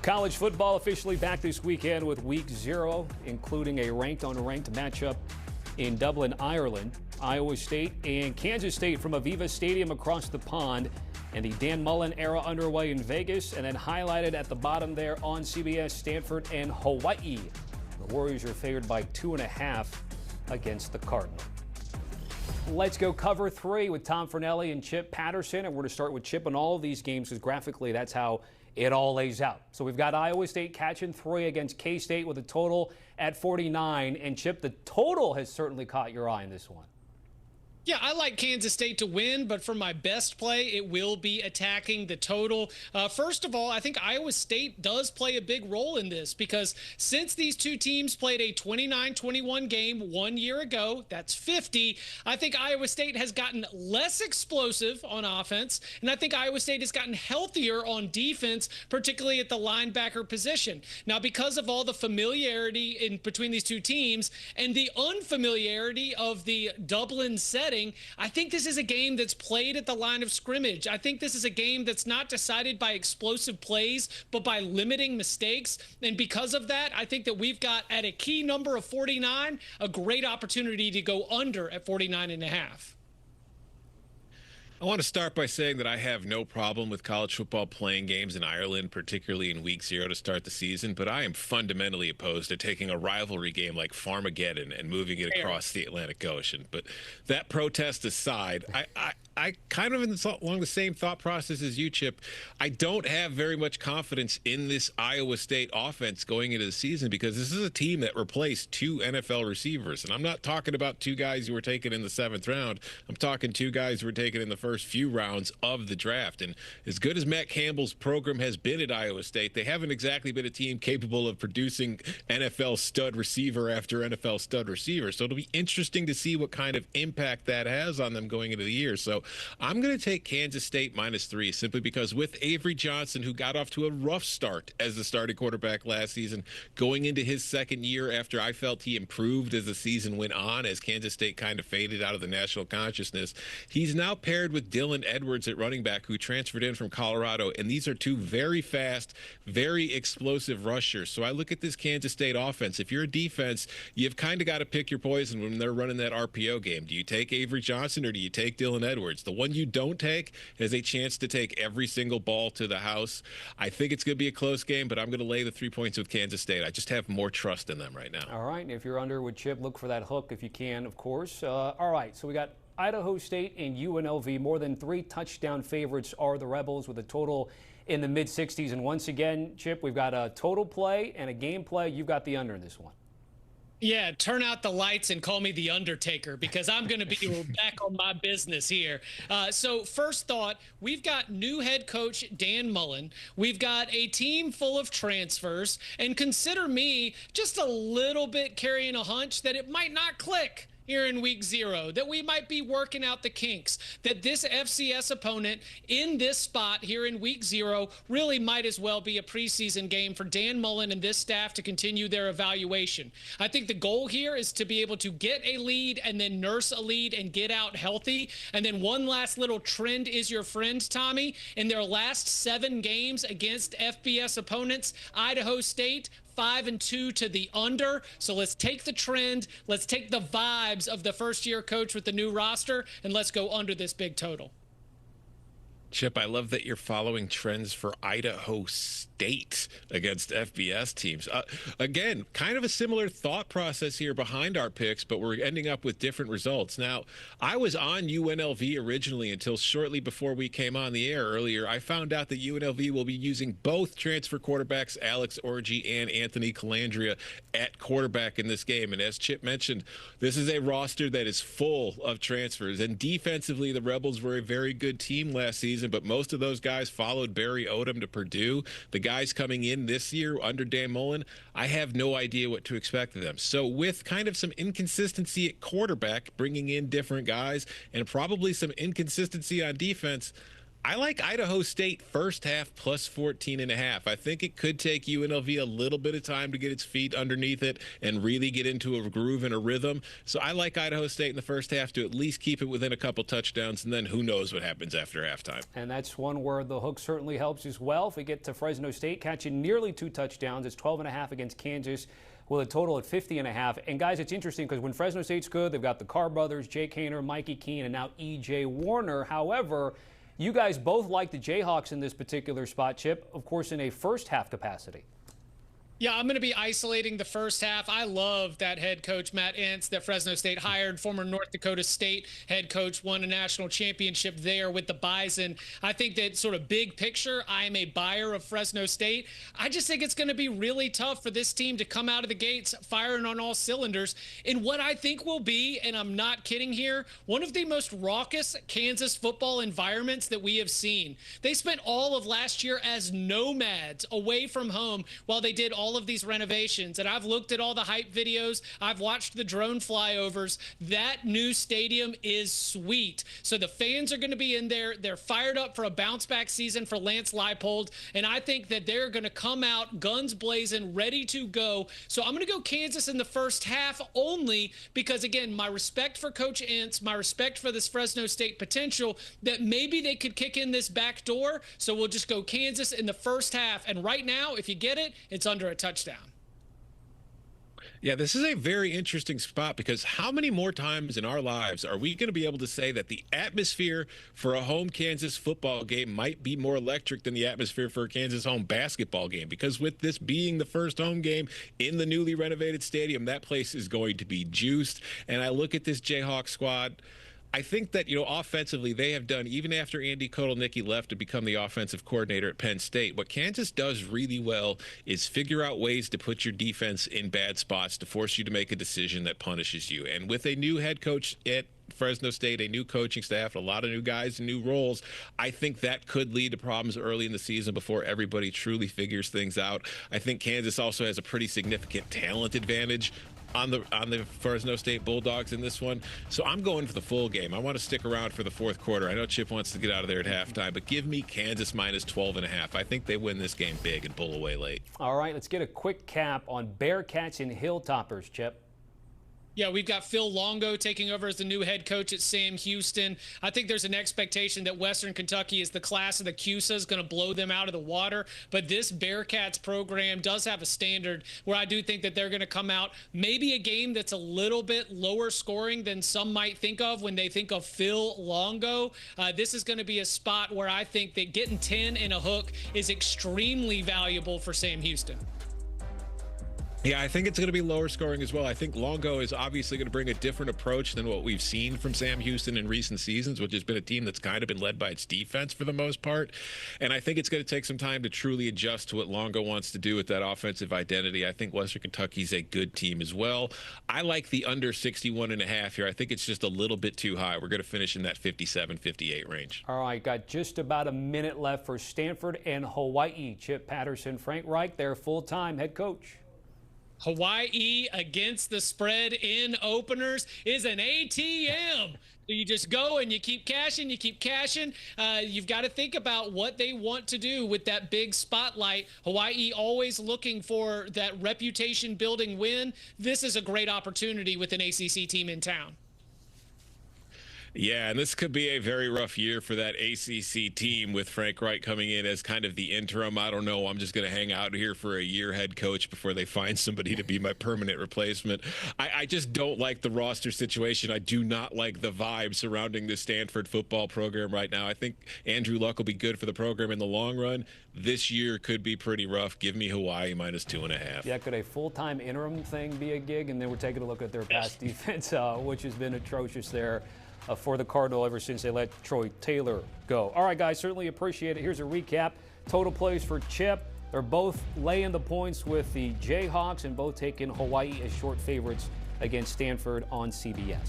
College football officially back this weekend with Week 0, including a ranked-on-ranked matchup in Dublin, Ireland. Iowa State and Kansas State from Aviva Stadium across the pond, and the Dan Mullen era underway in Vegas, and then highlighted at the bottom there on CBS, Stanford and Hawaii. The Warriors are favored by 2.5 against the Cardinals. Let's go cover 3 with Tom Fornelli and Chip Patterson, and we're going to start with Chip on all of these games because graphically that's how it all lays out. So we've got Iowa State catching 3 against K-State with a total at 49. And Chip, the total has certainly caught your eye in this one. Yeah, I like Kansas State to win, but for my best play, it will be attacking the total. First of all, I think Iowa State does play a big role in this because since these two teams played a 29-21 game 1 year ago, that's 50, I think Iowa State has gotten less explosive on offense, and I think Iowa State has gotten healthier on defense, particularly at the linebacker position. Now, because of all the familiarity in between these two teams and the unfamiliarity of the Dublin setting, I think this is a game that's played at the line of scrimmage. I think this is a game that's not decided by explosive plays, but by limiting mistakes. And because of that, I think that we've got, at a key number of 49, a great opportunity to go under at 49.5. I want to start by saying that I have no problem with college football playing games in Ireland, particularly in Week 0 to start the season, but I am fundamentally opposed to taking a rivalry game like Farmageddon and moving it across the Atlantic Ocean. But that protest aside, I kind of along the same thought process as you, Chip. I don't have very much confidence in this Iowa State offense going into the season because this is a team that replaced 2 NFL receivers. And I'm not talking about 2 guys who were taken in the 7th round. I'm talking 2 guys who were taken in the first few rounds of the draft. And as good as Matt Campbell's program has been at Iowa State, they haven't exactly been a team capable of producing NFL stud receiver after NFL stud receiver. So it'll be interesting to see what kind of impact that has on them going into the year. So I'm going to take Kansas State -3 simply because with Avery Johnson, who got off to a rough start as the starting quarterback last season, going into his 2nd year after I felt he improved as the season went on, as Kansas State kind of faded out of the national consciousness, he's now paired with Dylan Edwards at running back, who transferred in from Colorado, and these are 2 very fast, very explosive rushers. So I look at this Kansas State offense. If you're a defense, you've kind of got to pick your poison when they're running that RPO game. Do you take Avery Johnson or do you take Dylan Edwards? The one you don't take has a chance to take every single ball to the house. I think it's going to be a close game, but I'm going to lay the 3 points with Kansas State. I just have more trust in them right now. All right, and if you're under with Chip, look for that hook if you can, of course. All right, so we got Idaho State and UNLV. More than 3 touchdown favorites are the Rebels with a total in the mid-60s. And once again, Chip, we've got a total play and a game play. You've got the under in this one. Yeah, turn out the lights and call me the Undertaker because I'm going to be back on my business here. So first thought, we've got new head coach Dan Mullen. We've got a team full of transfers. And consider me just a little bit carrying a hunch that it might not click here in Week 0, that we might be working out the kinks, that this FCS opponent in this spot here in Week 0 really might as well be a preseason game for Dan Mullen and this staff to continue their evaluation. I think the goal here is to be able to get a lead and then nurse a lead and get out healthy. And then one last little trend is your friend, Tommy. In their last 7 games against FBS opponents, Idaho State 5-2 to the under. So let's take the trend. Let's take the vibes of the first-year coach with the new roster, and let's go under this big total. Chip, I love that you're following trends for Idaho State against FBS teams. Again, kind of a similar thought process here behind our picks, but we're ending up with different results. Now, I was on UNLV originally until shortly before we came on the air earlier. I found out that UNLV will be using both transfer quarterbacks, Alex Orji and Anthony Calandria, at quarterback in this game. And as Chip mentioned, this is a roster that is full of transfers. And defensively, the Rebels were a very good team last season, but most of those guys followed Barry Odom to Purdue. The guys coming in this year under Dan Mullen, I have no idea what to expect of them. So with kind of some inconsistency at quarterback, bringing in different guys, and probably some inconsistency on defense, I like Idaho State first half plus 14.5. I think it could take UNLV a little bit of time to get its feet underneath it and really get into a groove and a rhythm. So I like Idaho State in the first half to at least keep it within a couple touchdowns, and then who knows what happens after halftime. And that's one where the hook certainly helps as well. If we get to Fresno State catching nearly 2 touchdowns, it's 12.5 against Kansas with a total at 50.5. And guys, it's interesting because when Fresno State's good, they've got the Carr brothers, Jake Haener, Mikey Keene, and now E.J. Warner. However, you guys both like the Jayhawks in this particular spot, Chip, of course, in a first half capacity. Yeah, I'm going to be isolating the first half. I love that head coach, Matt Entz, that Fresno State hired, former North Dakota State head coach, won a national championship there with the Bison. I think that sort of big picture, I am a buyer of Fresno State. I just think it's going to be really tough for this team to come out of the gates firing on all cylinders in what I think will be, and I'm not kidding here, one of the most raucous Kansas football environments that we have seen. They spent all of last year as nomads away from home while they did all of these renovations, and I've looked at all the hype videos. I've watched the drone flyovers. That new stadium is sweet. So the fans are going to be in there. They're fired up for a bounce back season for Lance Leipold, and I think that they're going to come out guns blazing, ready to go. So I'm going to go Kansas in the first half only because, again, my respect for Coach Entz, my respect for this Fresno State potential that maybe they could kick in this back door. So we'll just go Kansas in the first half. And right now, if you get it, it's under a touchdown. Yeah, this is a very interesting spot because how many more times in our lives are we going to be able to say that the atmosphere for a home Kansas football game might be more electric than the atmosphere for a Kansas home basketball game? Because with this being the first home game in the newly renovated stadium, that place is going to be juiced. And I look at this Jayhawk squad, I think that, offensively, they have done, even after Andy Kotelnicki left to become the offensive coordinator at Penn State, what Kansas does really well is figure out ways to put your defense in bad spots to force you to make a decision that punishes you. And with a new head coach at Fresno State, a new coaching staff, a lot of new guys and new roles, I think that could lead to problems early in the season before everybody truly figures things out. I think Kansas also has a pretty significant talent advantage on the Fresno State Bulldogs in this one. So I'm going for the full game. I want to stick around for the fourth quarter. I know Chip wants to get out of there at halftime, but give me Kansas minus 12.5. I think they win this game big and pull away late. All right, let's get a quick cap on Bearcats and Hilltoppers, Chip. Yeah, we've got Phil Longo taking over as the new head coach at Sam Houston. I think there's an expectation that Western Kentucky is the class of the CUSA, going to blow them out of the water. But this Bearcats program does have a standard where I do think that they're going to come out maybe a game that's a little bit lower scoring than some might think of when they think of Phil Longo. This is going to be a spot where I think that getting 10 in a hook is extremely valuable for Sam Houston. Yeah, I think it's going to be lower scoring as well. I think Longo is obviously going to bring a different approach than what we've seen from Sam Houston in recent seasons, which has been a team that's kind of been led by its defense for the most part. And I think it's going to take some time to truly adjust to what Longo wants to do with that offensive identity. I think Western Kentucky's a good team as well. I like the under 61.5 here. I think it's just a little bit too high. We're going to finish in that 57-58 range. All right, got just about a minute left for Stanford and Hawaii. Chip Patterson, Frank Reich, their full-time head coach. Hawaii against the spread in openers is an ATM. You just go and you keep cashing, you keep cashing. You've got to think about what they want to do with that big spotlight. Hawaii always looking for that reputation building win. This is a great opportunity with an ACC team in town. Yeah, and this could be a very rough year for that ACC team with Frank Reich coming in as kind of the interim. I don't know. I'm just going to hang out here for a year head coach before they find somebody to be my permanent replacement. I just don't like the roster situation. I do not like the vibe surrounding the Stanford football program right now. I think Andrew Luck will be good for the program in the long run. This year could be pretty rough. Give me Hawaii minus 2.5. Yeah, could a full-time interim thing be a gig? And then we're taking a look at their pass defense, which has been atrocious there. For the Cardinal ever since they let Troy Taylor go. All right, guys, certainly appreciate it. Here's a recap. Total plays for Chip. They're both laying the points with the Jayhawks and both taking Hawaii as short favorites against Stanford on CBS.